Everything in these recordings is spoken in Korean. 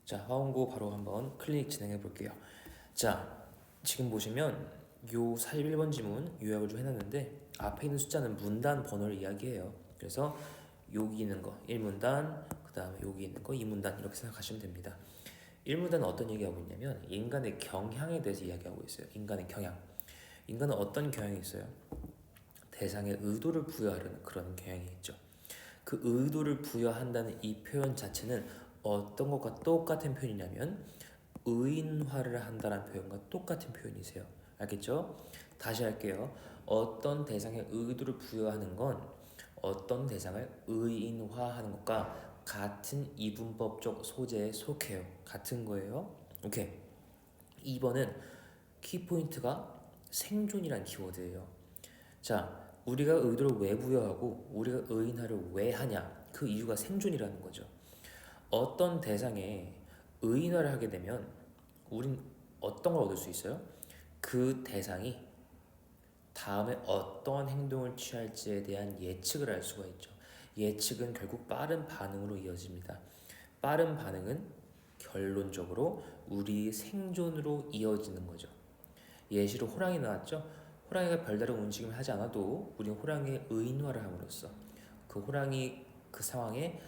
자, 화원고 바로 한번 클릭 진행해 볼게요. 자, 지금 보시면 요 41번 지문 요약을 좀 해놨는데 앞에 있는 숫자는 문단 번호를 이야기해요. 그래서 여기 있는 거 1문단, 그 다음에 여기 있는 거 2문단 이렇게 생각하시면 됩니다. 1문단은 어떤 얘기하고 있냐면 인간의 경향에 대해서 이야기하고 있어요. 인간의 경향. 인간은 어떤 경향이 있어요? 대상에 의도를 부여하려는 그런 경향이 있죠. 그 의도를 부여한다는 이 표현 자체는 어떤 것과 똑같은 표현이냐면 의인화를 한다는 표현과 똑같은 표현이세요. 알겠죠? 다시 할게요. 어떤 대상에 의도를 부여하는 건 어떤 대상을 의인화하는 것과 같은 이분법적 소재에 속해요. 같은 거예요. 오케이. 2번은 키포인트가 생존이란 키워드예요. 자, 우리가 의도를 왜 부여하고 우리가 의인화를 왜 하냐? 그 이유가 생존이라는 거죠. 어떤 대상에 의인화를 하게 되면 우린 어떤 걸 얻을 수 있어요? 그 대상이 다음에 어떤 행동을 취할지에 대한 예측을 할 수가 있죠. 예측은 결국 빠른 반응으로 이어집니다. 빠른 반응은 결론적으로 우리 생존으로 이어지는 거죠. 예시로 호랑이 나왔죠. 호랑이가 별다른 움직임을 하지 않아도 우리는 호랑이의 의인화를 함으로써 그 호랑이 그 상황에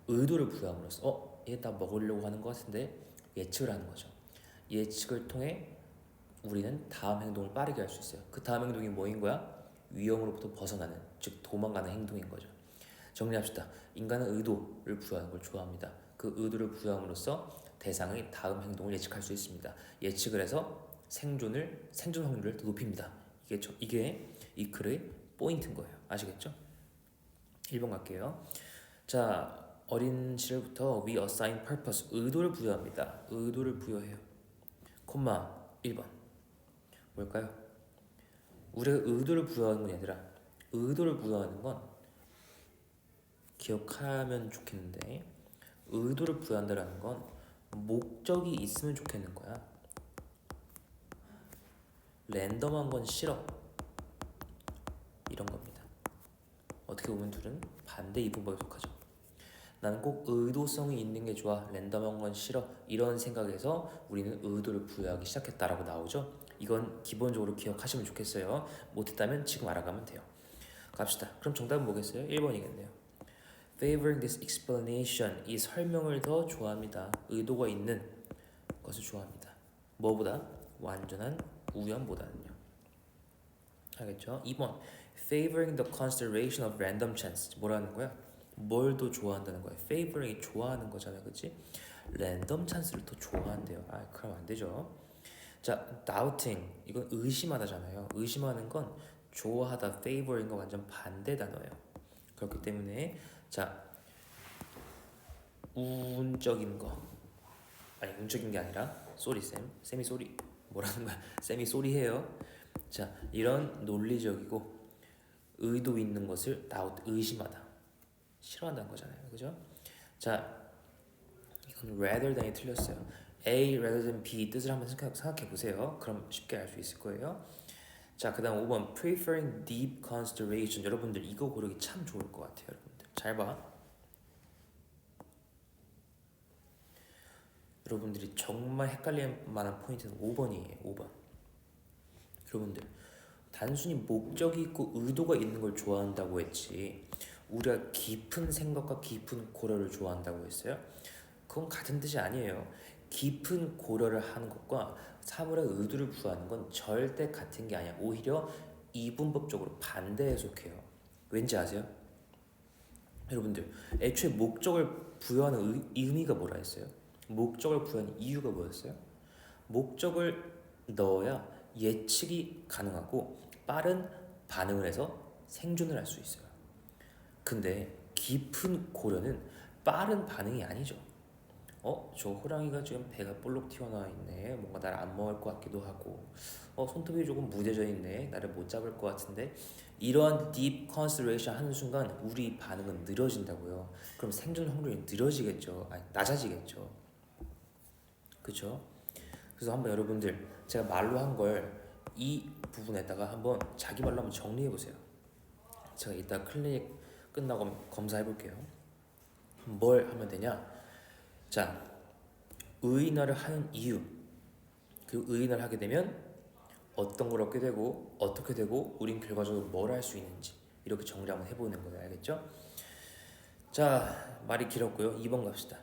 의도를 부여함으로써 얘 나 먹으려고 하는 것 같은데 예측을 하는 거죠. 예측을 통해 우리는 다음 행동을 빠르게 할 수 있어요. 그 다음 행동이 뭐인 거야? 위험으로부터 벗어나는, 즉 도망가는 행동인 거죠. 정리합시다. 인간은 의도를 부여하는 걸 좋아합니다. 그 의도를 부여함으로써 대상의 다음 행동을 예측할 수 있습니다. 예측을 해서 생존 확률을 더 높입니다. 이게 이 글의 포인트인 거예요. 아시겠죠? 1번 갈게요. 자, 어린 시절부터 we assign purpose, 의도를 부여합니다. 의도를 부여해요. 콤마 1번 뭘까요? 우리가 의도를 부여하는 건 얘들아, 의도를 부여하는 건 기억하면 좋겠는데, 의도를 부여한다는 건 목적이 있으면 좋겠는 거야. 랜덤한 건 싫어, 이런 겁니다. 어떻게 보면 둘은 반대 이분법에 속하죠. 나는 꼭 의도성이 있는 게 좋아, 랜덤한 건 싫어, 이런 생각에서 우리는 의도를 부여하기 시작했다라고 나오죠. 이건 기본적으로 기억하시면 좋겠어요. 못했다면 지금 알아가면 돼요. 갑시다. 그럼 정답은 뭐겠어요? 1번이겠네요. Favoring this explanation, 이 설명을 더 좋아합니다. 의도가 있는 것을 좋아합니다. 뭐보다? 완전한 우연보다는요. 알겠죠? 2번 Favoring the consideration of random chance, 뭐라는 거야? 뭘 더 좋아한다는 거야? Favoring이 좋아하는 거잖아요, 그치? 랜덤 찬스를 더 좋아한대요. 그럼 안 되죠. 자, doubting, 이건 의심하다잖아요. 의심하는 건 좋아하다, favoring과 완전 반대 단어예요. 그렇기 때문에 자, 운적인 거, 아니 운적인 게 아니라 쏘리 쌤이 쏘리 뭐라는 거야? 쌤이 쏘리해요. 자, 이런 논리적이고 의도 있는 것을 doubt, 의심하다, 싫어한다는 거잖아요, 그죠? 자, 이건 rather than이 틀렸어요. A rather than B 뜻을 한번 생각해 보세요. 그럼 쉽게 알 수 있을 거예요. 자, 그 다음 5번 preferring deep consideration, 여러분들 이거 고르기 참 좋을 것 같아요. 여러분들 잘 봐. 여러분들이 정말 헷갈릴 만한 포인트는 5번이에요. 5번. 여러분들 단순히 목적이 있고 의도가 있는 걸 좋아한다고 했지 우리가 깊은 생각과 깊은 고려를 좋아한다고 했어요? 그건 같은 뜻이 아니에요. 깊은 고려를 하는 것과 사물의 의도를 부여하는 건 절대 같은 게 아니야. 오히려 이분법적으로 반대에 속해요. 왠지 아세요? 여러분들 애초에 목적을 부여하는 의미가 뭐라 했어요? 목적을 부여하는 이유가 뭐였어요? 목적을 넣어야 예측이 가능하고 빠른 반응을 해서 생존을 할 수 있어요. 근데 깊은 고려는 빠른 반응이 아니죠. 저 호랑이가 지금 배가 볼록 튀어나와 있네. 뭔가 나를 안 먹을 것 같기도 하고. 손톱이 조금 무뎌져 있네. 나를 못 잡을 것 같은데. 이러한 deep consideration 하는 순간 우리 반응은 느려진다고요. 그럼 생존 확률이 느려지겠죠. 아니, 낮아지겠죠. 그렇죠? 그래서 한번 여러분들 제가 말로 한 걸 이 부분에다가 한번 자기 말로 한번 정리해 보세요. 제가 이따 클리닉 끝나고 검사해 볼게요. 뭘 하면 되냐? 자, 의인화를 하는 이유, 그리고 의인화를 하게 되면 어떤 걸 얻게 되고 어떻게 되고 우린 결과적으로 뭘 할 수 있는지 이렇게 정리 한번 해보는 거예요. 알겠죠? 자, 말이 길었고요. 2번 갑시다.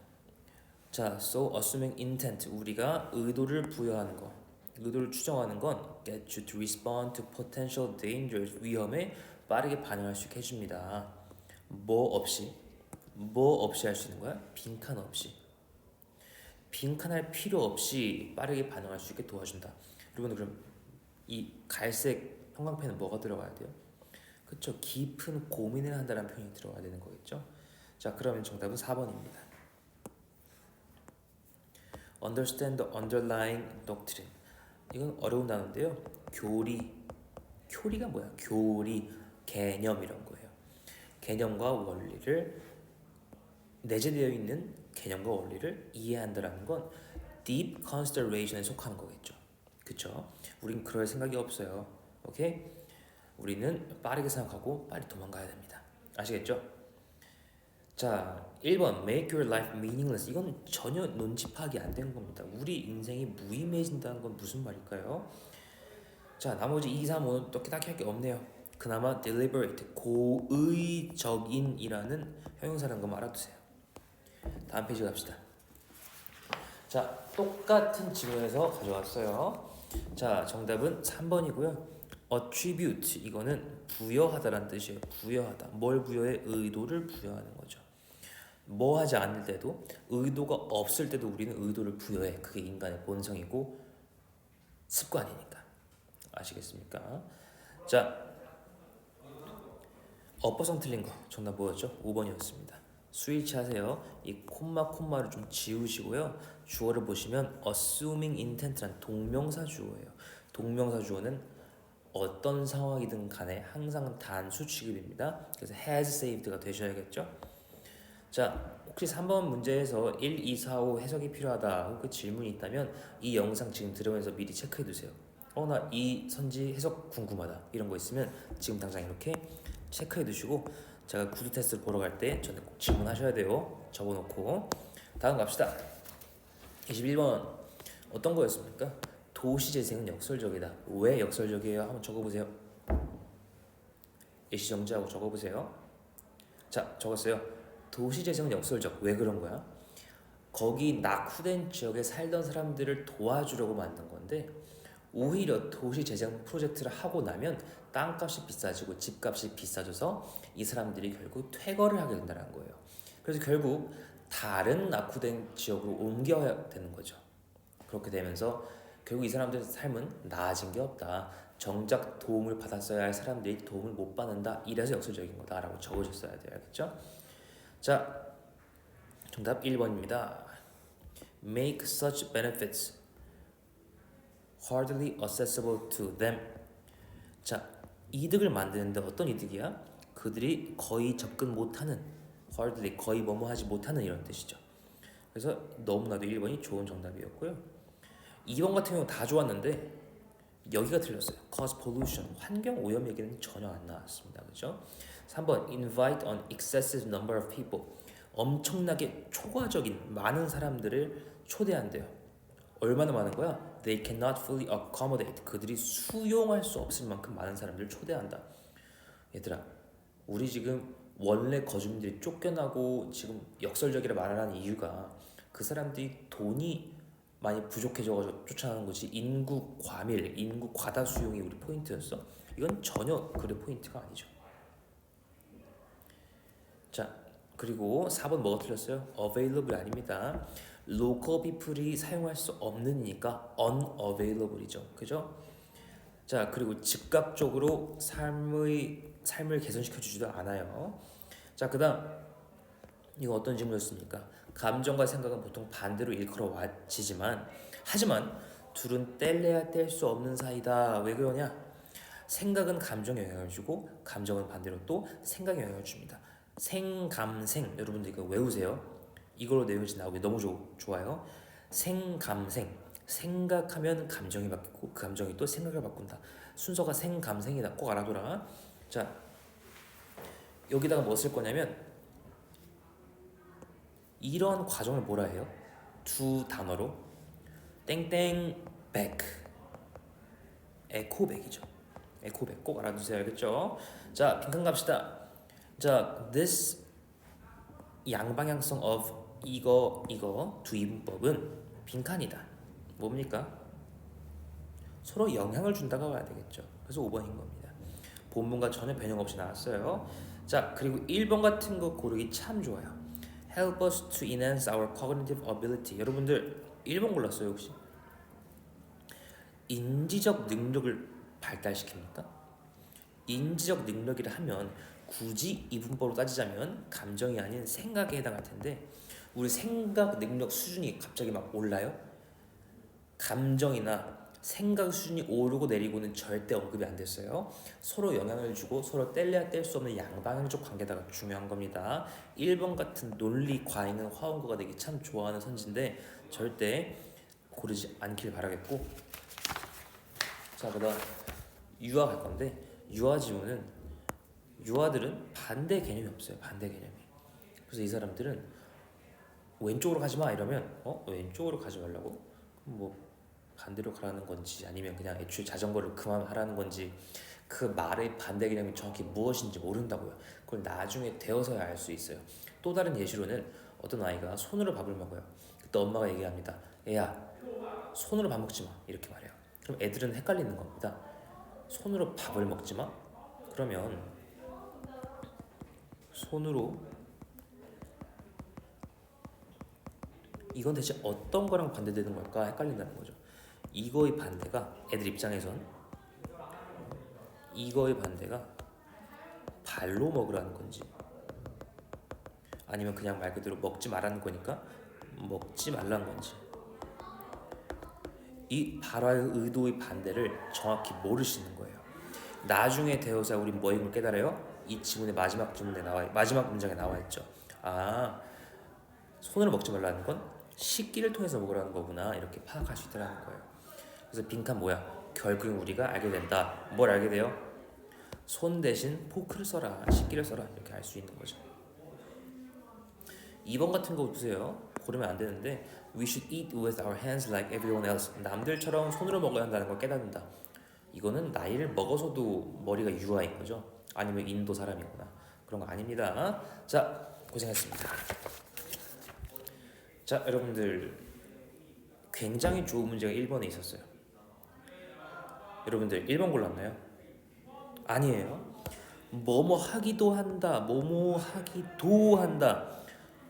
자, so assuming intent, 우리가 의도를 부여하는 거, 의도를 추정하는 건 get you to respond to potential dangers, 위험에 빠르게 반응할 수 있게 해줍니다. 뭐 없이 할 수 있는 거야? 빈칸 없이. 빈칸할 필요 없이 빠르게 반응할 수 있게 도와준다. 여러분들 그럼 이 갈색 형광펜은 뭐가 들어가야 돼요? 그쵸? 깊은 고민을 한다는 표현이 들어가야 되는 거겠죠? 자, 그러면 정답은 4번입니다. Understand the underlying doctrine. 이건 어려운 단어인데요. 교리가 뭐야? 교리, 개념 이런 거예요. 개념과 원리를 내재되어 있는 개념과 원리를 이해한다라는 건 deep consideration에 속하는 거겠죠. 그쵸? 우린 그럴 생각이 없어요. 오케이? 우리는 빠르게 생각하고 빨리 도망가야 됩니다. 아시겠죠? 자, 1번 make your life meaningless. 이건 전혀 논지 파악이 안 된 겁니다. 우리 인생이 무의미해진다는 건 무슨 말일까요? 자, 나머지 2, 3, 5는 또 딱히 할 게 없네요. 그나마 deliberate, 고의적인이라는 형용사라는 거 알아두세요. 다음 페이지 갑시다. 자, 똑같은 지문에서 가져왔어요. 자, 정답은 3번이고요. attribute, 이거는 부여하다라는 뜻이에요. 부여하다. 뭘 부여해? 의도를 부여하는 거죠. 뭐 하지 않을 때도, 의도가 없을 때도 우리는 의도를 부여해. 그게 인간의 본성이고 습관이니까. 아시겠습니까? 자, 어퍼성 틀린 거 정답 뭐였죠? 5번이었습니다. 스위치 하세요. 이 콤마를 좀 지우시고요. 주어를 보시면 assuming intent란 동명사 주어예요. 동명사 주어는 어떤 상황이든 간에 항상 단수 취급입니다. 그래서 has saved가 되셔야겠죠. 자, 혹시 3번 문제에서 1, 2, 4, 5 해석이 필요하다 그 질문이 있다면 이 영상 지금 들으면서 미리 체크해 두세요. 나 이 선지 해석 궁금하다 이런 거 있으면 지금 당장 이렇게 체크해 두시고 제가 구두 테스트를 보러 갈 때 저한테 꼭 질문하셔야 돼요. 적어놓고. 다음 갑시다. 21번 어떤 거였습니까? 도시재생은 역설적이다. 왜 역설적이에요? 한번 적어보세요. 예시정지하고 적어보세요. 자, 적었어요. 도시재생은 역설적. 왜 그런 거야? 거기 낙후된 지역에 살던 사람들을 도와주려고 만든 건데 오히려 도시재생 프로젝트를 하고 나면 땅값이 비싸지고 집값이 비싸져서 이 사람들이 결국 퇴거를 하게 된다는 거예요. 그래서 결국 다른 낙후된 지역으로 옮겨야 되는 거죠. 그렇게 되면서 결국 이 사람들의 삶은 나아진 게 없다. 정작 도움을 받았어야 할 사람들이 도움을 못 받는다. 이래서 역설적인 거다라고 적으셨어야 돼요. 알겠죠? 자, 정답 1번입니다. Make such benefits hardly accessible to them. 자, 이득을 만드는데 어떤 이득이야? 그들이 거의 접근 못하는, hardly 거의 뭐뭐하지 못하는 이런 뜻이죠. 그래서 너무나도 1번이 좋은 정답이었고요. 2번 같은 경우 다 좋았는데 여기가 틀렸어요. cause pollution, 환경 오염 얘기는 전혀 안 나왔습니다. 그렇죠? 3번 invite an excessive number of people, 엄청나게 초과적인 많은 사람들을 초대한대요. 얼마나 많은 거야? They cannot fully accommodate, 그들이 수용할 수 없을 만큼 많은 사람들을 초대한다. 얘들아, 우리 지금 원래 거주민들이 쫓겨나고 지금 역설적이라 말하는 이유가 그 사람들이 돈이 많이 부족해져가지고 쫓아가는 거지 인구 과밀, 인구 과다 수용이 우리 포인트였어? 이건 전혀 그래 포인트가 아니죠. 자, 그리고 4번 뭐가 틀렸어요? available 아닙니다. local people이 사용할 수 없는이니까 unavailable이죠. 그죠? 자, 그리고 즉각적으로 삶을 개선시켜 주지도 않아요. 자, 그다음 이거 어떤 질문이었습니까? 감정과 생각은 보통 반대로 일컬어지지만 하지만 둘은 뗄래야 뗄 수 없는 사이다. 왜 그러냐? 생각은 감정에 영향을 주고 감정은 반대로 또 생각에 영향을 줍니다. 생감생, 여러분들 이거 외우세요. 이걸로 내용이 나오기 너무 좋아요. 생감생, 생각하면 감정이 바뀌고 그 감정이 또 생각을 바꾼다. 순서가 생감생이다. 꼭 알아둬라. 자, 여기다가 뭐 쓸 거냐면 이런 과정을 뭐라 해요? 두 단어로 땡땡백, 에코백이죠. 에코백 꼭 알아두세요. 알겠죠? 자, 빈칸 갑시다. 자, this 양방향성 of 이거 두 이분법은 빈칸이다. 뭡니까? 서로 영향을 준다고 봐야 되겠죠. 그래서 5번인 겁니다. 본문과 전혀 변형 없이 나왔어요. 자, 그리고 1번 같은 거 고르기 참 좋아요. Help us to enhance our cognitive ability. 여러분들 1번 골랐어요 혹시? 인지적 능력을 발달시킵니까? 인지적 능력이라 하면 굳이 이분법으로 따지자면 감정이 아닌 생각에 해당할 텐데 우리 생각 능력 수준이 갑자기 막 올라요? 감정이나 생각 수준이 오르고 내리고는 절대 언급이 안 됐어요. 서로 영향을 주고 서로 뗄래야 뗄 수 없는 양방향적 관계다가 중요한 겁니다. 1번 같은 논리 과잉은 화원고가 되기 참 좋아하는 선지인데 절대 고르지 않길 바라겠고, 자, 그다음 유아 갈 건데 유아 지문은 유아들은 반대 개념이 없어요. 반대 개념이. 그래서 이 사람들은 왼쪽으로 가지 마 이러면 왼쪽으로 가지 말라고? 그럼 뭐 반대로 가라는 건지 아니면 그냥 애초에 자전거를 그만하라는 건지 그 말의 반대 개념이 정확히 무엇인지 모른다고요. 그걸 나중에 되어서야 알 수 있어요. 또 다른 예시로는 어떤 아이가 손으로 밥을 먹어요. 그때 엄마가 얘기합니다. 애야, 손으로 밥 먹지 마 이렇게 말해요. 그럼 애들은 헷갈리는 겁니다. 손으로 밥을 먹지 마? 그러면 손으로 이건 대체 어떤 거랑 반대되는 걸까 헷갈린다는 거죠. 이거의 반대가 애들 입장에선 이거의 반대가 발로 먹으라는 건지 아니면 그냥 말 그대로 먹지 말라는 거니까 먹지 말라는 건지, 이 발화의 의도의 반대를 정확히 모르시는 거예요. 나중에 되어서 우리 뭐 임을 깨달아요? 이 지문의 마지막 문장에 나와 있죠. 아, 손으로 먹지 말라는 건 식기를 통해서 먹으라는 거구나 이렇게 파악할 수 있다는 거예요. 그래서 빈칸 뭐야? 결국 우리가 알게 된다. 뭘 알게 돼요? 손 대신 포크를 써라, 식기를 써라 이렇게 알 수 있는 거죠. 2번 같은 거 보세요. 고르면 안 되는데 We should eat with our hands like everyone else. 남들처럼 손으로 먹어야 한다는 걸 깨닫는다. 이거는 나이를 먹어서도 머리가 유아인 거죠. 아니면 인도 사람이구나. 그런 거 아닙니다. 자, 고생했습니다. 자, 여러분들 굉장히 좋은 문제가 1번에 있었어요. 여러분들 1번 골랐나요? 아니에요. 뭐뭐 하기도 한다, 뭐뭐 하기도 한다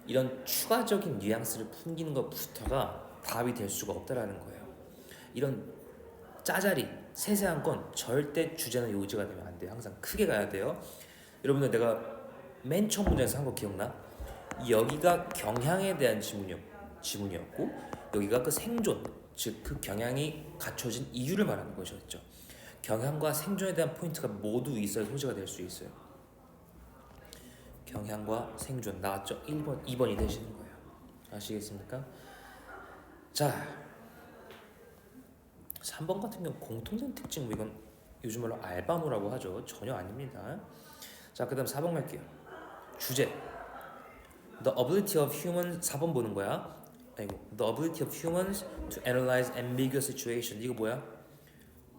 이런 추가적인 뉘앙스를 풍기는 것부터가 답이 될 수가 없다라는 거예요. 이런 짜잘이 세세한 건 절대 주제나 요지가 되면 안 돼요. 항상 크게 가야 돼요. 여러분들 내가 맨 처음 문제에서 한 거 기억나? 여기가 경향에 대한 지문이었고 여기가 그 생존, 즉 그 경향이 갖춰진 이유를 말하는 것이었죠. 경향과 생존에 대한 포인트가 모두 있어야 소재가 될 수 있어요. 경향과 생존 나왔죠? 1번, 2번이 되시는 거예요. 아시겠습니까? 자, 3번 같은 경우 공통된 특징, 이건 요즘 말로 알바노라고 하죠. 전혀 아닙니다. 자, 그 다음 4번 갈게요. 주제 The ability of humans, 4번 보는 거야. 아이고, The ability of humans to analyze ambiguous situation. 이거 뭐야?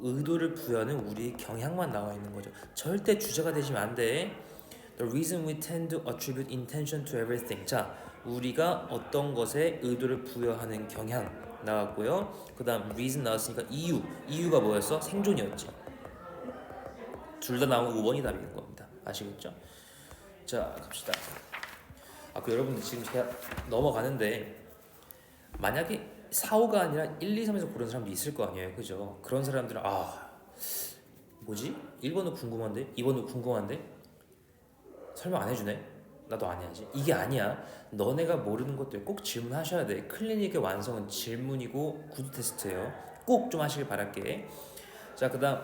의도를 부여하는 우리의 경향만 나와 있는 거죠. 절대 주제가 되시면 안 돼. The reason we tend to attribute intention to everything. 자, 우리가 어떤 것에 의도를 부여하는 경향 나왔고요. 그 다음 reason 나왔으니까 이유가 뭐였어? 생존이었지. 둘 다 나오면 5번이 답인 겁니다. 아시겠죠? 자, 갑시다. 그 여러분들 지금 제가 넘어가는데 만약에 4, 5가 아니라 1, 2, 3에서 고른 사람도 있을 거 아니에요. 그죠? 그런 사람들은 뭐지? 1번은 궁금한데? 2번은 궁금한데? 설명 안 해주네? 나도 안 해야지. 이게 아니야. 너네가 모르는 것들 꼭 질문하셔야 돼. 클리닉의 완성은 질문이고 구두 테스트예요. 꼭 좀 하시길 바랄게. 자, 그 다음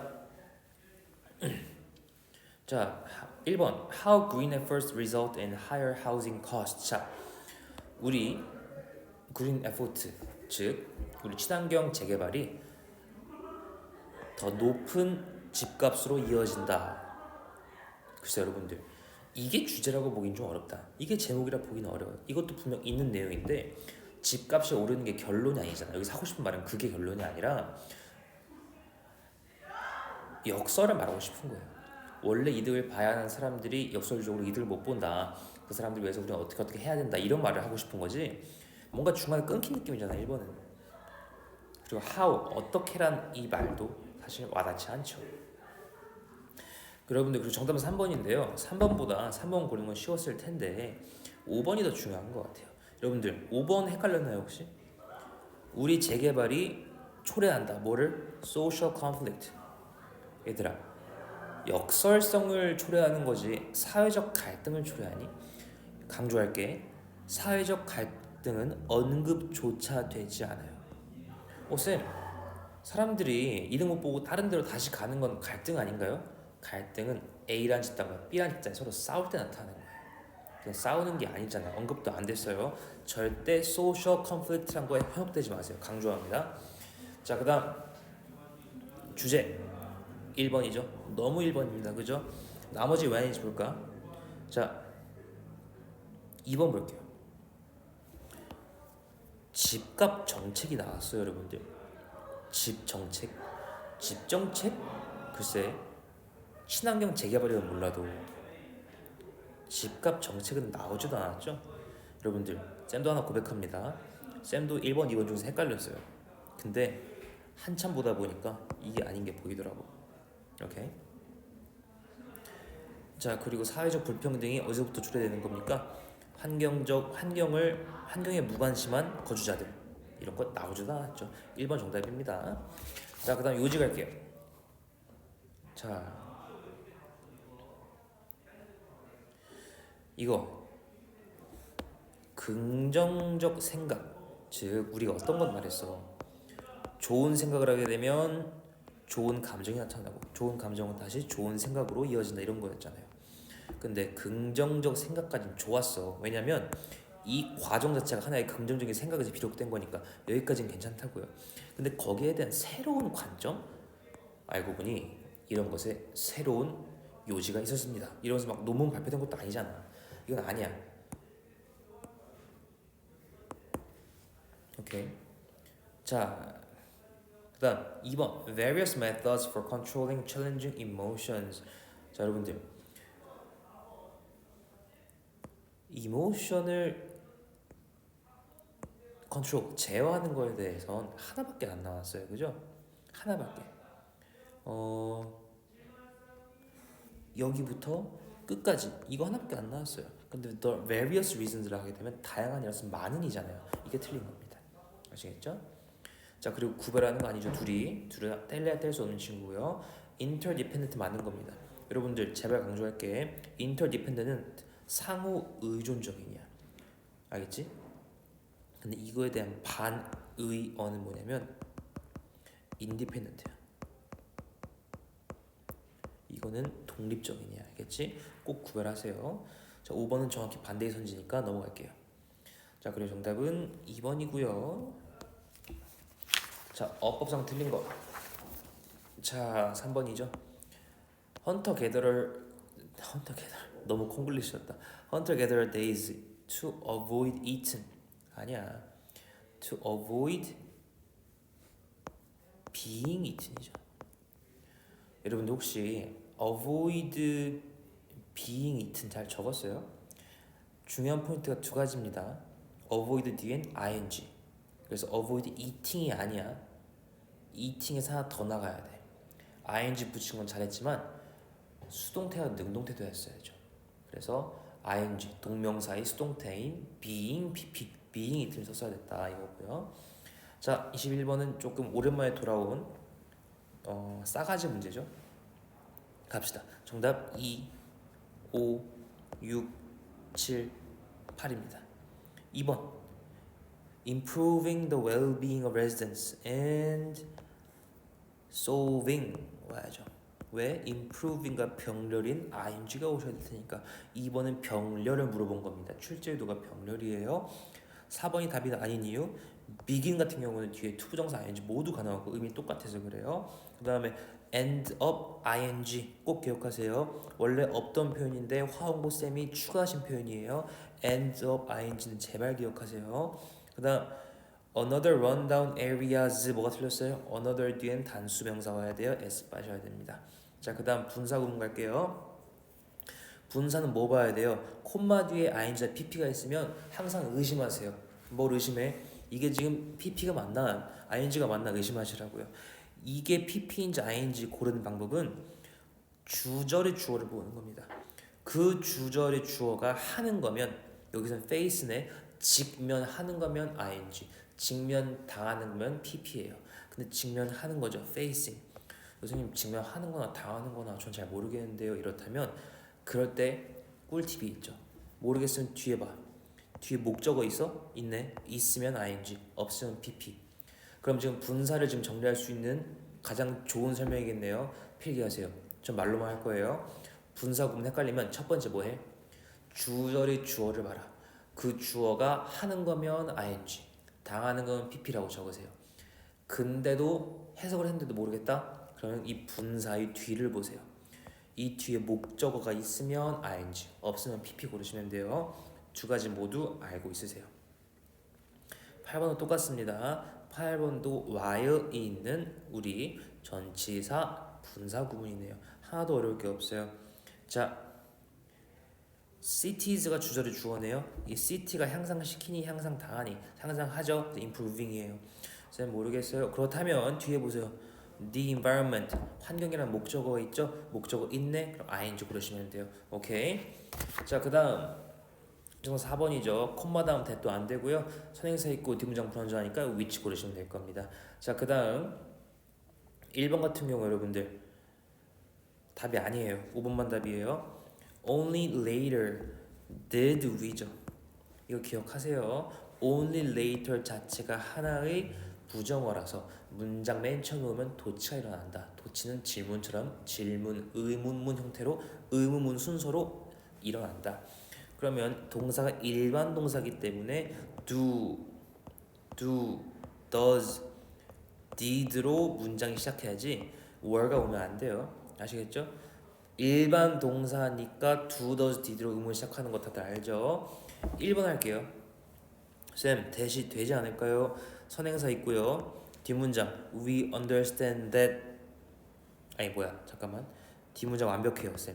자, 1번 How green efforts result in higher housing costs. 자, 우리 green effort, 즉 우리 친환경 재개발이 더 높은 집값으로 이어진다. 글쎄 여러분들 이게 주제라고 보긴 좀 어렵다. 이게 제목이라 보기는 어려워요. 이것도 분명 있는 내용인데 집값이 오르는 게 결론이 아니잖아. 여기서 하고 싶은 말은 그게 결론이 아니라 역설을 말하고 싶은 거예요. 원래 이득을 봐야 하는 사람들이 역설적으로 이득을 못 본다. 그 사람들 위해서 우리는 어떻게 해야 된다. 이런 말을 하고 싶은 거지. 뭔가 중간에 끊긴 느낌이잖아. 1번은. 그리고 how 어떻게란 이 말도 사실 와닿지 않죠. 여러분들 그리고 정답은 3번인데요. 3번보다 3번 고르는 건 쉬웠을 텐데 5번이 더 중요한 것 같아요. 여러분들 5번 헷갈렸나요 혹시? 우리 재개발이 초래한다. 뭐를? Social conflict. 얘들아 역설성을 초래하는 거지 사회적 갈등을 초래하니? 강조할게. 사회적 갈등은 언급조차 되지 않아요. 쌤 사람들이 이등 못 보고 다른 데로 다시 가는 건 갈등 아닌가요? 갈등은 A라는 집단과 B라는 집단이 서로 싸울 때 나타나는 거예요. 그냥 싸우는 게 아니잖아. 언급도 안 됐어요. 절대 소셜 컨플릭트란 거에 현혹되지 마세요. 강조합니다. 자, 그 다음 주제 1번이죠. 너무 1번입니다. 그죠? 나머지 왜 아닌지 볼까? 자, 2번 볼게요. 집값 정책이 나왔어요, 여러분들. 집 정책? 집 정책? 글쎄, 친환경 재개발이면 몰라도 집값 정책은 나오지도 않았죠. 여러분들 쌤도 하나 고백합니다. 쌤도 1번 2번 중에서 헷갈렸어요. 근데 한참 보다 보니까 이게 아닌 게 보이더라고. 오케이. 자, 그리고 사회적 불평등이 어디서부터 초래되는 겁니까? 환경에 무관심한 거주자들, 이런 거 나오지도 않았죠. 1번 정답입니다. 자, 그 다음 요지 갈게요. 자, 이거 긍정적 생각, 즉 우리가 어떤 건 말했어? 좋은 생각을 하게 되면 좋은 감정이 나타나고 좋은 감정은 다시 좋은 생각으로 이어진다, 이런 거였잖아요. 근데 긍정적 생각까지는 좋았어. 왜냐면 이 과정 자체가 하나의 긍정적인 생각에서 비롯된 거니까 여기까지는 괜찮다고요. 근데 거기에 대한 새로운 관점, 알고 보니 이런 것에 새로운 요지가 있었습니다. 이러면서 막 논문 발표된 것도 아니잖아. 이건 아니야. 오케이. 자, 그다음 2번 various methods for controlling challenging emotions. 자, 여러분들 이모션을 컨트롤 제어하는 거에 대해서는 하나밖에 안 나왔어요. 그죠? 하나밖에. 여기부터 끝까지 이거 하나밖에 안 나왔어요. 근데 the various reasons를 하게 되면 다양한이라서 많은이잖아요. 이게 틀린 겁니다. 아시겠죠? 자, 그리고 구별하는 거 아니죠. 둘이 뗄래야 뗄 수 없는 친구고요. interdependent 맞는 겁니다. 여러분들 제발 강조할게. interdependent은 상호 의존적이냐, 알겠지? 근데 이거에 대한 반의어는 뭐냐면 independent야. 이거는 독립적이냐, 알겠지? 꼭 구별하세요. 자, 5번은 정확히 반대의 선지니까 넘어갈게요. 자, 그리고 정답은 2번이고요. 자, 어법상 틀린 거. 자, 3번이죠. 헌터 게더러 너무 콩글리시였다. 헌터 게더러 days to avoid eating. 아니야. to avoid being eaten이죠. 여러분들 혹시 avoid being eaten 잘 적었어요? 중요한 포인트가 두 가지입니다. avoid 뒤엔 ing. 그래서 avoid eating이 아니야. eating에서 하나 더 나가야 돼. ing 붙인 건 잘했지만 수동태와 능동태도 했어야죠. 그래서 ing 동명사의 수동태인 being being eaten을 썼어야 됐다, 이거고요. 자, 21번은 조금 오랜만에 돌아온 싸가지 문제죠. 갑시다. 정답 2, 5, 6, 7, 8입니다. 2번 Improving the well-being of residents and solving 와야죠. 왜? improving과 병렬인 ing가 오셔야 될 테니까 2번은 병렬을 물어본 겁니다. 출제도가 병렬이에요. 4번이 답이 아닌 이유, begin 같은 경우는 뒤에 투부정사 ing 모두가 나오고 의미 똑같아서 그래요. 그 다음에 end up ing 꼭 기억하세요. 원래 없던 표현인데 화홍고 쌤이 추가하신 표현이에요. end up ing는 제발 기억하세요. 그다음 another rundown areas 뭐가 틀렸어요? another 뒤엔 단수 명사 와야 돼요. s 빠셔야 됩니다. 자, 그다음 분사 구문 갈게요. 분사는 뭐 봐야 돼요? 콤마 뒤에 ing나 pp가 있으면 항상 의심하세요. 뭘 의심해? 이게 지금 pp가 맞나 ing가 맞나 의심하시라고요. 이게 pp인지 ing인지 고르는 방법은 주절의 주어를 보는 겁니다. 그 주절의 주어가 하는 거면 여기서는 face네. 직면하는 거면 ing, 직면 당하는 거면 pp예요. 근데 직면하는 거죠. facing. 교수님 직면하는 거나 당하는 거나 전 잘 모르겠는데요. 이렇다면 그럴 때 꿀팁이 있죠. 모르겠으면 뒤에 봐. 뒤에 목적어 있어? 있네. 있으면 ing, 없으면 pp. 그럼 지금 분사를 지금 정리할 수 있는 가장 좋은 설명이겠네요. 필기하세요. 전 말로만 할 거예요. 분사 구문 헷갈리면 첫 번째 뭐해? 주절의 주어를 봐라. 그 주어가 하는 거면 ing, 당하는 건 pp라고 적으세요. 근데도 해석을 했는데도 모르겠다? 그러면 이 분사의 뒤를 보세요. 이 뒤에 목적어가 있으면 ing, 없으면 pp 고르시면 돼요. 두 가지 모두 알고 있으세요. 8번은 똑같습니다. 8번도 while이 있는 우리 전치사 분사 구문이네요. 하나도 어려울 게 없어요. 자, cities가 주절의 주어네요. 이 city가 향상시키니 향상당하니 향상하죠. improving이에요. 쌤 모르겠어요. 그렇다면 뒤에 보세요. The environment, 환경이란 목적어 있죠? 목적어 있네? 그럼 ing 고르시면 돼요. 오케이. 자, 그 다음 4번이죠. 콤마 다음 대도 안 되고요. 선행사 있고 뒷문장 불완전하니까 which 고르시면 될 겁니다. 자, 그 다음 1번 같은 경우 여러분들 답이 아니에요. 5번만 답이에요. Only later did we죠. 이거 기억하세요. Only later 자체가 하나의 부정어라서 문장 맨 처음 오면 도치가 일어난다. 도치는 질문처럼 질문, 의문문 형태로 의문문 순서로 일어난다. 그러면 동사가 일반 동사기 때문에 do, does, did로 문장이 시작해야지 were가 오면 안 돼요. 아시겠죠? 일반 동사니까 do, does, did로 의문 시작하는 거 다들 알죠? 1번 할게요. 쌤, 대시 되지 않을까요? 선행사 있고요. 뒷문장 we understand that 아니 뭐야 잠깐만 뒷문장 완벽해요 쌤.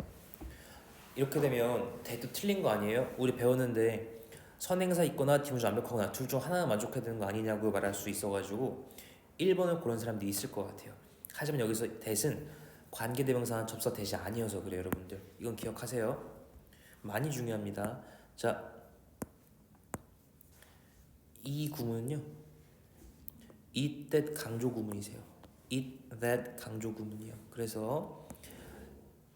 이렇게 되면 대도 틀린 거 아니에요? 우리 배웠는데 선행사 있거나 뒷문장 완벽하거나 둘 중 하나는 만족해야 되는 거 아니냐고 말할 수 있어가지고 1번을 고른 사람들이 있을 것 같아요. 하지만 여기서 대신 관계대명사는 접사 대시 아니어서 그래요 여러분들. 이건 기억하세요. 많이 중요합니다. 자, 이 구문은요 it that 강조 구문이세요. it that 강조 구문이요. 그래서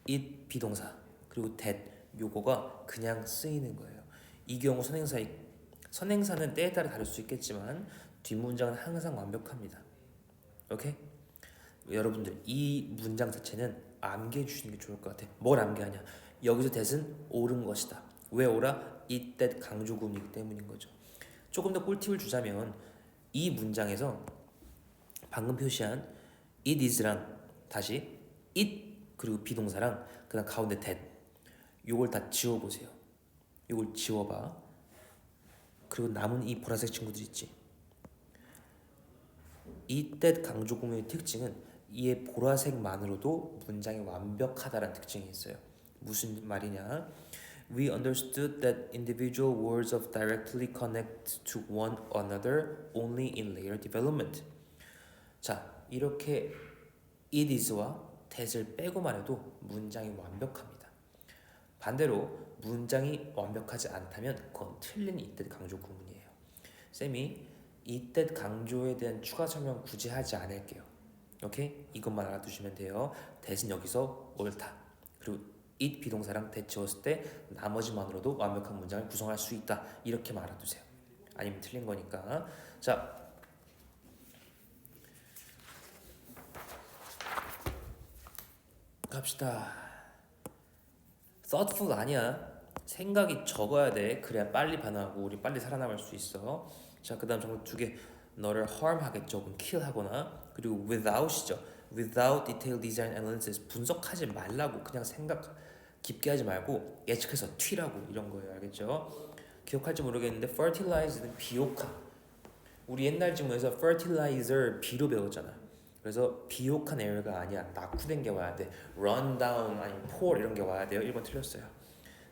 it 비동사 그리고 that 요거가 그냥 쓰이는 거예요. 이 경우 선행사는 때에 따라 다를 수 있겠지만 뒷문장은 항상 완벽합니다. 오케이? 여러분들 이 문장 자체는 암기해 주시는 게 좋을 것 같아요. 뭘 암기하냐? 여기서 that은 옳은 것이다. 왜 옳아? it that 강조 구문이기 때문인 거죠. 조금 더 꿀팁을 주자면 이 문장에서 방금 표시한 it is랑 다시 it 그리고 비동사랑 그다음 가운데 that 요걸 다 지워보세요. 요걸 지워봐. 그리고 남은 이 보라색 친구들 있지. 이 that 강조 구문의 특징은 이의 보라색만으로도 문장이 완벽하다라는 특징이 있어요. 무슨 말이냐? We understood that individual words of directly connect to one another only in later development. 자, 이렇게 it is와 that을 빼고만 해도 문장이 완벽합니다. 반대로 문장이 완벽하지 않다면 그건 틀린 it that 강조 구문이에요. 쌤이 it that 강조에 대한 추가 설명 굳이 하지 않을게요. 오케이? 이것만 알아두시면 돼요. that은 여기서 옳다. 그리고 it 비동사랑 that 지웠을 때 나머지만으로도 완벽한 문장을 구성할 수 있다. 이렇게만 알아두세요. 아니면 틀린 거니까. 자, 갑시다. thoughtful 아니야. 생각이 적어야 돼. 그래야 빨리 반응하고 우리 빨리 살아남을 수 있어. 자, 그 다음 정도 2개. 너를 harm 하겠죠. 혹은 kill 하거나. 그리고 without이죠. without detailed design analysis. 분석하지 말라고, 그냥 생각 깊게 하지 말고 예측해서 튀라고, 이런 거예요. 알겠죠? 기억할지 모르겠는데 fertilize는 비옥화. 우리 옛날 지문에서 fertilizer 비로 배웠잖아. 그래서 비옥한 에어가 아니야. 낙후된 게 와야 돼. run down 아니면 pour 이런 게 와야 돼요. 1번 틀렸어요.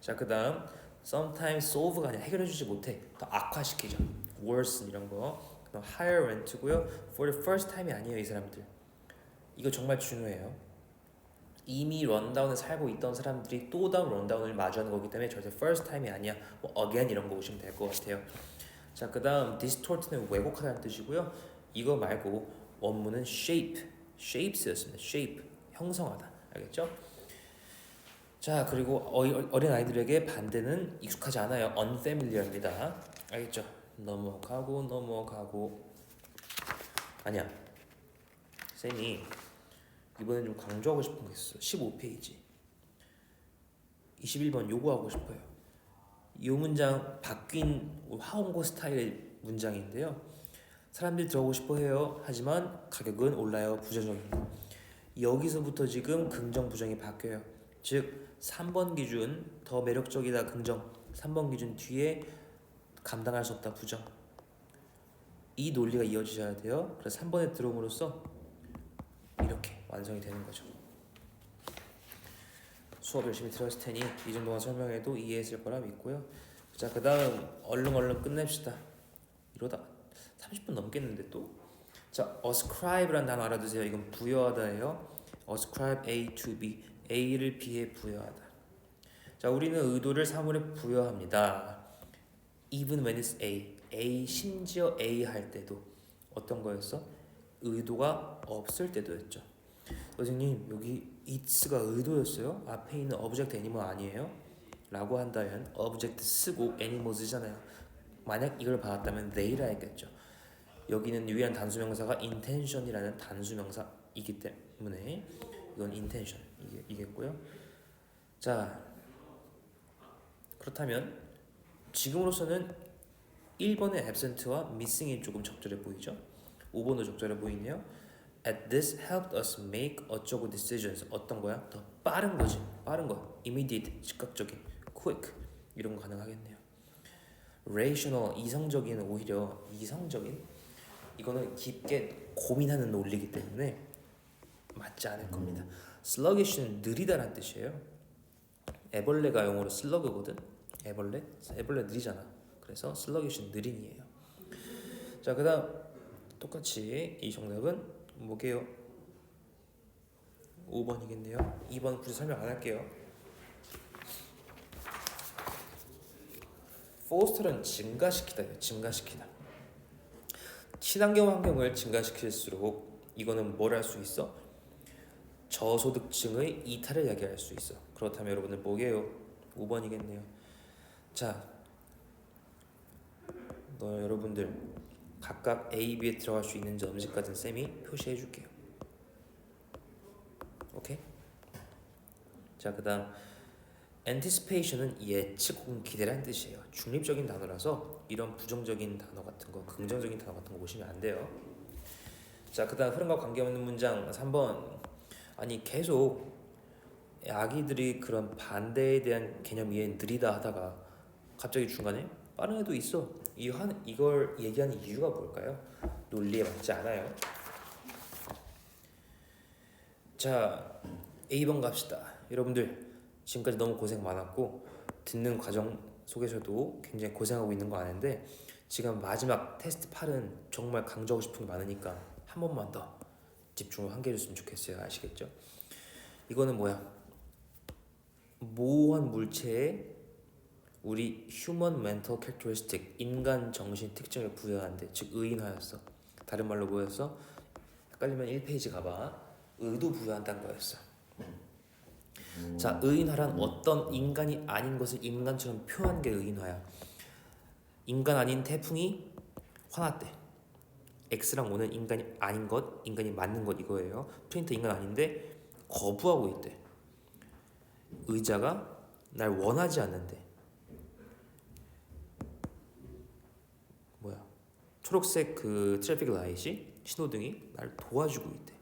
자, 그 다음 sometimes solve가 아니라 해결해주지 못해. 더 악화시키죠. worsen 이런 거. 그 다음 higher rent고요. for the first time이 아니에요. 이 사람들. 이거 정말 중요해요. 이미 런다운을 살고 있던 사람들이 또 다음 런다운을 마주하는 거기 때문에 절대 first time이 아니야. 뭐 again 이런 거 보시면 될 것 같아요. 자, 그 다음 distort는 왜곡하다는 뜻이고요. 이거 말고 원문은 shapes였습니다. shape, 형성하다. 알겠죠? 자, 그리고 어린 아이들에게 반대는 익숙하지 않아요. unfamiliar입니다. 알겠죠? 넘어가고 아니야. 쌤이 이번엔 좀 강조하고 싶은 게 있어. 15페이지 21번 요구하고 싶어요. 이 문장 바뀐 화홍고 스타일의 문장인데요. 사람들이 들어오고 싶어 해요. 하지만 가격은 올라요. 부정적인. 여기서부터 지금 긍정 부정이 바뀌어요. 즉 3번 기준 더 매력적이다 긍정, 3번 기준 뒤에 감당할 수 없다 부정. 이 논리가 이어지셔야 돼요. 그래서 3번에 들어옴으로써 이렇게 완성이 되는 거죠. 수업 열심히 들었을 테니 이 정도만 설명해도 이해했을 거라 믿고요. 자, 그 다음 얼른 끝냅시다. 이러다 30분 넘겠는데 또. 자, ascribe라는 단어 알아두세요. 이건 부여하다예요. ascribe A to B, A를 B에 부여하다. 자, 우리는 의도를 사물에 부여합니다. even when it's A 심지어 A 할 때도. 어떤 거였어? 의도가 없을 때도였죠. 선생님, 여기 it's가 의도였어요? 앞에 있는 object animal 아니에요? 라고 한다면 object 쓰고 animal 쓰잖아요. 만약 이걸 받았다면 they라 했겠죠. 여기는 유일한 단수명사가 intention이라는 단수명사이기 때문에 이건 intention 이겠고요. 자, 그렇다면 지금으로서는 1번의 absent와 missing이 조금 적절해 보이죠. 5번도 적절해 보이네요. At this helped us make 어쩌고 decisions. 어떤 거야? 더 빠른 거지. 빠른 거. immediate, 즉각적인, quick 이런 거 가능하겠네요. rational, 이성적인, 오히려 이성적인 이거는 깊게 고민하는 논리이기 때문에 맞지 않을 겁니다. sluggish는 느리다란 뜻이에요. 애벌레가 영어로 slug거든. 애벌레 느리잖아. 그래서 sluggish는 느린이에요. 자, 그다음 똑같이 이 정답은 뭐게요? 5번이겠네요. 2번 굳이 설명 안 할게요. foster는 증가시키다. 친환경 환경을 증가시킬수록 이거는 뭘 할 수 있어? 저소득층의 이탈을 야기할 수 있어. 그렇다면 여러분들 뭐게요? 5번이겠네요. 자, 여러분들 각각 A, B에 들어갈 수 있는지 없는지까지는 쌤이 표시해 줄게요. 오케이? 자, 그 다음 anticipation은 예측 혹은 기대라는 뜻이에요. 중립적인 단어라서 이런 부정적인 단어 같은 거, 긍정적인 단어 같은 거 보시면 안 돼요. 자, 그 다음 흐름과 관계없는 문장 3번. 아니 계속 아기들이 그런 반대에 대한 개념 이해 느리다 하다가 갑자기 중간에 빠른 애도 있어. 이걸 얘기하는 이유가 뭘까요? 논리에 맞지 않아요. 자, A번 갑시다. 여러분들 지금까지 너무 고생 많았고 듣는 과정 속에서도 굉장히 고생하고 있는 거 아는데 지금 마지막 테스트 8은 정말 강조하고 싶은 게 많으니까 한 번만 더 집중을 한 개 해줬으면 좋겠어요. 아시겠죠? 이거는 뭐야? 모호한 물체에 우리 human mental characteristic, 인간 정신 특징을 부여하는데, 즉 의인화였어. 다른 말로 뭐였어? 헷갈리면 1페이지 가봐. 의도 부여한다는 거였어. 자, 의인화란 어떤 인간이 아닌 것을 인간처럼 표현한 게 의인화야. 인간 아닌 태풍이 화났대. X랑 O는 인간이 아닌 것, 인간이 맞는 것 이거예요. 프린터 인간 아닌데 거부하고 있대. 의자가 날 원하지 않는데. 뭐야? 초록색 그 트래픽 라이트이 신호등이 날 도와주고 있대.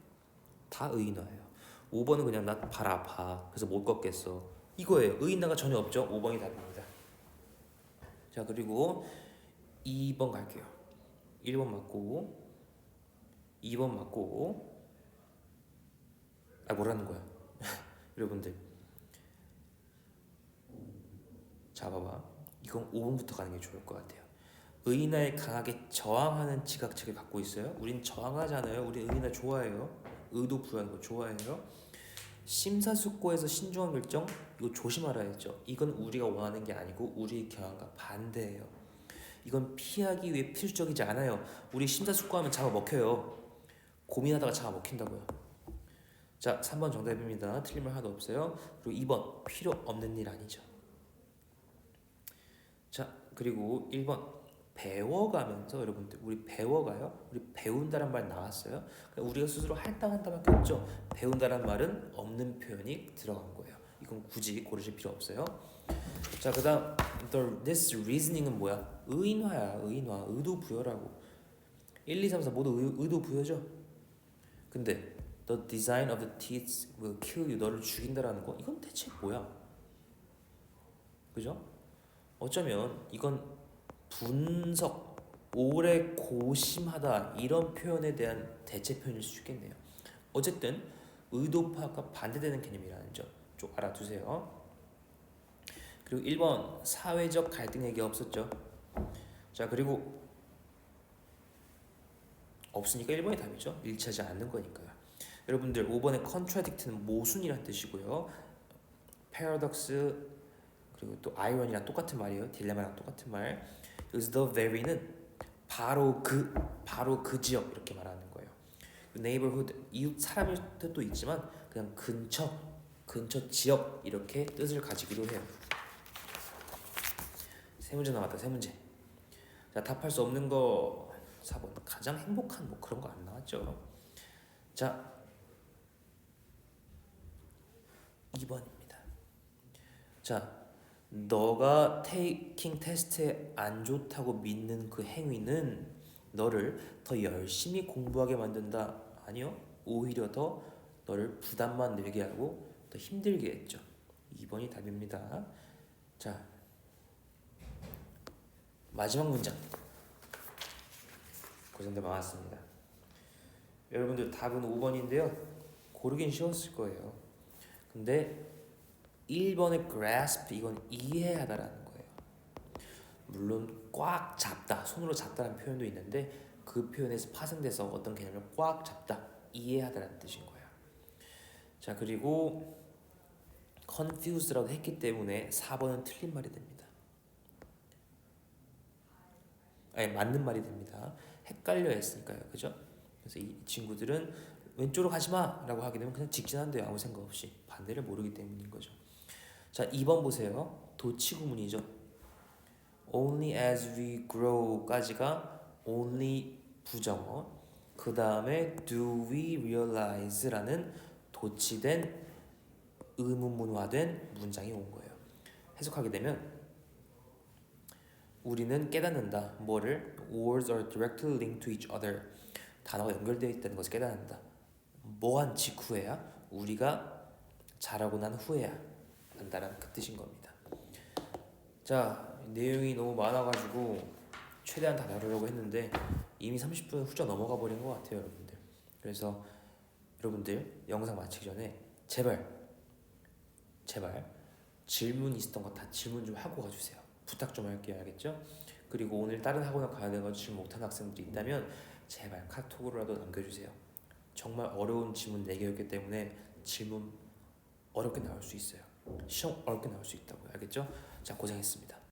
다 의인화예요. 5번은 그냥 나 발 아파 그래서 못 걷겠어 이거예요. 의인화가 전혀 없죠. 5번이 답입니다. 자 그리고 2번 갈게요. 1번 맞고 2번 맞고 뭐라는 거야 여러분들. 자 봐봐 이건 5번부터 가는 게 좋을 것 같아요. 의인화에 강하게 저항하는 지각책을 갖고 있어요. 우린 저항하잖아요. 우린 의인화 좋아해요. 의도 부여하는 거 좋아해요. 심사숙고해서 신중한 결정 이거 조심하라 했죠. 이건 우리가 원하는 게 아니고 우리의 경향과 반대예요. 이건 피하기 위해 필수적이지 않아요. 우리 심사숙고하면 잡아먹혀요. 고민하다가 잡아먹힌다고요. 자 3번 정답입니다. 틀린 말 하나도 없어요. 그리고 2번 필요 없는 일 아니죠. 자 그리고 1번 배워가면서 여러분들 우리 배워가요. 우리 배운다란 말 나왔어요. 그러니까 우리가 스스로 할당한다밖에 없죠. 배운다란 말은 없는 표현이 들어간 거예요. 이건 굳이 고르실 필요 없어요. 자 그다음 this reasoning은 뭐야? 의인화야. 의인화. 의도 부여라고. 1, 2, 3, 4 모두 의도 부여죠. 근데 the design of the teeth will kill you 너를 죽인다라는 거 이건 대체 뭐야? 그죠? 어쩌면 이건 분석, 오래 고심하다 이런 표현에 대한 대체 표현일 수 있겠네요. 어쨌든 의도 파악과 반대되는 개념이라는 점 좀 알아두세요. 그리고 1번 사회적 갈등 얘기 없었죠. 자 그리고 없으니까 1번이 답이죠. 일치하지 않는 거니까요. 여러분들 5번의 contradict는 모순이란 뜻이고요. paradox 그리고 또 irony랑 똑같은 말이에요. 딜레마랑 똑같은 말. 여기서 the very는 바로 그 지역 이렇게 말하는 거예요. neighborhood 이웃 사람일 뜻도 있지만 그냥 근처 지역 이렇게 뜻을 가지기도 해요. 세 문제 남았다. 세 문제. 자 답할 수 없는 거 4번 가장 행복한 뭐 그런 거 안 나왔죠. 자 2번입니다. 자 너가 테이킹 테스트에 안 좋다고 믿는 그 행위는 너를 더 열심히 공부하게 만든다. 아니요. 오히려 더 너를 부담만 늘게 하고 더 힘들게 했죠. 2번이 답입니다. 자 마지막 문장. 고생들 많았습니다. 여러분들 답은 5번인데요. 고르긴 쉬웠을 거예요. 근데 1번의 grasp 이건 이해하다라는 거예요. 물론 꽉 잡다, 손으로 잡다라는 표현도 있는데 그 표현에서 파생돼서 어떤 개념을 꽉 잡다, 이해하다라는 뜻인 거예요. 자 그리고 confused라고 했기 때문에 4번은 틀린 말이 됩니다. 아니 맞는 말이 됩니다. 헷갈려 했으니까요. 그죠? 그래서 이 친구들은 왼쪽으로 가지마 라고 하게 되면 그냥 직진한대요. 아무 생각 없이. 반대를 모르기 때문인 거죠. 자 2번 보세요. 도치구문이죠. Only as we grow 까지가 only 부정어, 그 다음에 do we realize 라는 도치된 의문문화된 문장이 온 거예요. 해석하게 되면 우리는 깨닫는다. 뭐를? Words are directly linked to each other. 단어가 연결되어 있다는 것을 깨닫는다. 뭐한 직후에야? 우리가 자라고 난 후에야 한다는 그 뜻인 겁니다. 자 내용이 너무 많아가지고 최대한 다 다루려고 했는데 이미 30분 훌쩍 넘어가 버린 것 같아요 여러분들. 그래서 여러분들 영상 마치기 전에 제발 질문 있었던 거 다 질문 좀 하고 가주세요. 부탁 좀 할게요. 알겠죠? 그리고 오늘 다른 학원을 가야 돼가지고 질문 못한 학생들이 있다면 제발 카톡으로라도 남겨주세요. 정말 어려운 질문 4개였기 때문에 질문 어렵게 나올 수 있어요. 시험 어렵게 나올 수 있다고요. 알겠죠? 자 고생했습니다.